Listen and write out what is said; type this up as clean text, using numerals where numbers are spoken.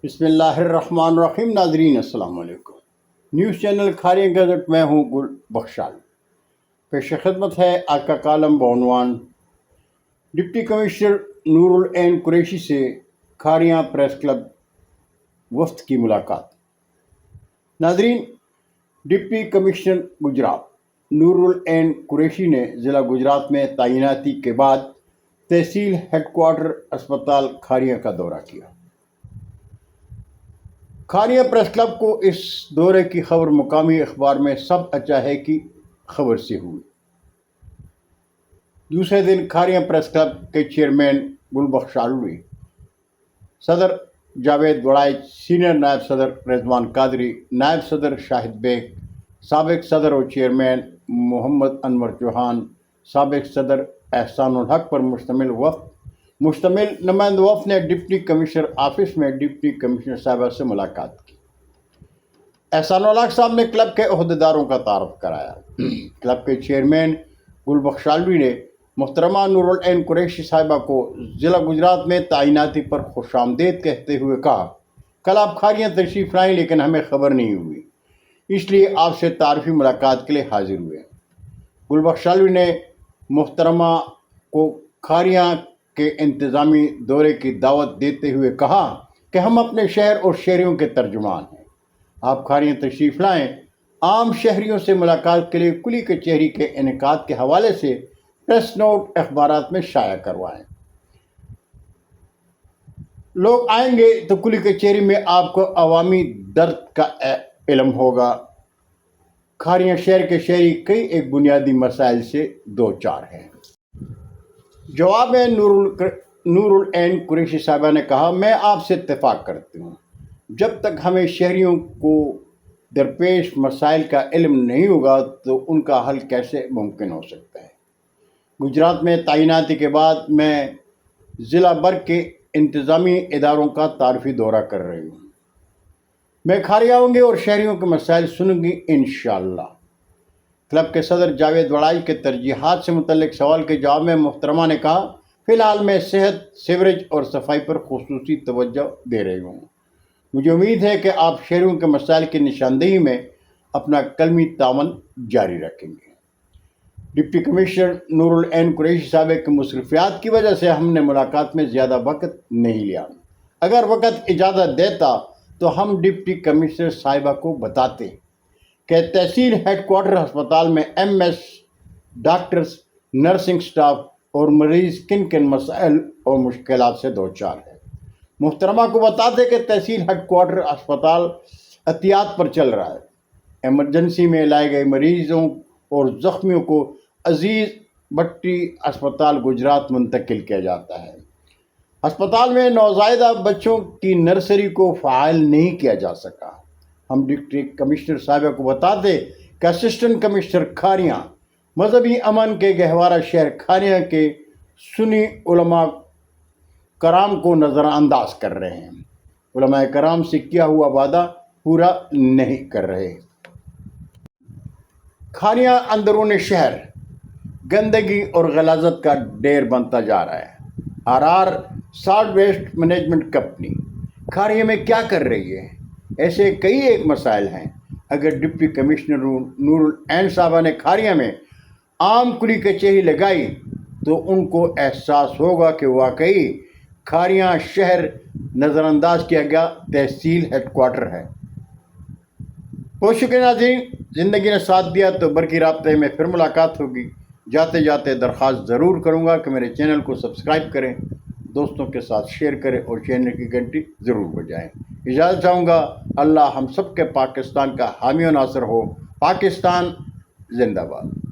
بسم اللہ الرحمن الرحیم۔ ناظرین السلام علیکم۔ نیوز چینل کھاریاں گزٹ میں ہوں گل بخشال۔ پیش خدمت ہے آج کا کالم بعنوان ڈپٹی کمشنر نور العین قریشی سے کھاریاں پریس کلب وفد کی ملاقات۔ ناظرین، ڈپٹی کمشنر گجرات نور العین قریشی نے ضلع گجرات میں تعیناتی کے بعد تحصیل ہیڈ کوارٹر اسپتال کھاریاں کا دورہ کیا۔ کھاریاں پریس کلب کو اس دورے کی خبر مقامی اخبار میں سب اچھا ہے کی خبر سے ہوئی۔ دوسرے دن کھاریاں پریس کلب کے چیئرمین گل بخشالوی، صدر جاوید وڑائچ، سینئر نائب صدر رضوان قادری، نائب صدر شاہد بیگ، سابق صدر و چیئرمین محمد انور چوہان، سابق صدر احسان الحق پر مشتمل نمائندہ وفد نے ڈپٹی کمشنر آفس میں ڈپٹی کمشنر صاحبہ سے ملاقات کی۔ احسان الحق صاحب نے کلب کے عہدیداروں کا تعارف کرایا۔ کلب کے چیئرمین گل بخشالوی نے محترمہ نور العین قریشی صاحبہ کو ضلع گجرات میں تعیناتی پر خوش آمدید کہتے ہوئے کہا، کل آپ کھاریاں تشریف لائیں لیکن ہمیں خبر نہیں ہوئی، اس لیے آپ سے تعارفی ملاقات کے لیے حاضر ہوئے۔ گل بخشالوی نے محترمہ کو کھاریاں کے انتظامی دورے کی دعوت دیتے ہوئے کہا کہ ہم اپنے شہر اور شہریوں کے ترجمان ہیں، آپ کھاریاں تشریف لائیں، عام شہریوں سے ملاقات کے لیے کلی کچہری کے انعقاد کے حوالے سے پریس نوٹ اخبارات میں شائع کروائیں۔ لوگ آئیں گے تو کلی کچہری میں آپ کو عوامی درد کا علم ہوگا۔ کھاریاں شہر کے شہری کئی ایک بنیادی مسائل سے دوچار ہیں۔ جواب میں نور العین قریشی صاحبہ نے کہا، میں آپ سے اتفاق کرتی ہوں، جب تک ہمیں شہریوں کو درپیش مسائل کا علم نہیں ہوگا تو ان کا حل کیسے ممکن ہو سکتا ہے۔ گجرات میں تعیناتی کے بعد میں ضلع بھر کے انتظامی اداروں کا تعارفی دورہ کر رہی ہوں۔ میں کھاریاں آؤں گی اور شہریوں کے مسائل سنوں گی انشاءاللہ۔ کلب کے صدر جاوید وڑائچ کے ترجیحات سے متعلق سوال کے جواب میں محترمہ نے کہا، فی الحال میں صحت، سیوریج اور صفائی پر خصوصی توجہ دے رہی ہوں۔ مجھے امید ہے کہ آپ شہریوں کے مسائل کی نشاندہی میں اپنا کلمی تعاون جاری رکھیں گے۔ ڈپٹی کمشنر نور العین قریشی صاحب کی مصروفیات کی وجہ سے ہم نے ملاقات میں زیادہ وقت نہیں لیا۔ اگر وقت اجازت دیتا تو ہم ڈپٹی کمشنر صاحبہ کو بتاتے کہ تحصیل ہیڈ کوارٹر ہسپتال میں MS، ڈاکٹرز، نرسنگ سٹاف اور مریض کن کن مسائل اور مشکلات سے دوچار ہے۔ محترمہ کو بتاتے کہ تحصیل ہیڈ کوارٹر ہسپتال احتیاط پر چل رہا ہے۔ ایمرجنسی میں لائے گئے مریضوں اور زخمیوں کو عزیز بٹی اسپتال گجرات منتقل کیا جاتا ہے۔ ہسپتال میں نوزائیدہ بچوں کی نرسری کو فعال نہیں کیا جا سکا۔ ہم ڈپٹی کمشنر صاحبہ کو بتاتے کہ اسسٹنٹ کمشنر کھاریاں مذہبی امن کے گہوارہ شہر کھاریاں کے سنی علماء کرام کو نظر انداز کر رہے ہیں، علماء کرام سے کیا ہوا وعدہ پورا نہیں کر رہے۔ کھاریاں اندرون شہر گندگی اور غلاظت کا ڈیر بنتا جا رہا ہے۔ RR salt waste management company Kharian میں کیا کر رہی ہے؟ ایسے کئی ایک مسائل ہیں۔ اگر ڈپٹی کمشنر نور العین صاحبہ نے کھاریاں میں عام کلی کچہری لگائی تو ان کو احساس ہوگا کہ واقعی کھاریاں شہر نظر انداز کیا گیا تحصیل ہیڈ کوارٹر ہے۔ بہت شکریہ ناظرین، زندگی نے ساتھ دیا تو برقی رابطے میں پھر ملاقات ہوگی۔ جاتے جاتے درخواست ضرور کروں گا کہ میرے چینل کو سبسکرائب کریں، دوستوں کے ساتھ شیئر کریں اور چینل کی گھنٹی ضرور بجائیں۔ اجازت چاہوں گا۔ اللہ ہم سب کے پاکستان کا حامی و ناصر ہو۔ پاکستان زندہ باد۔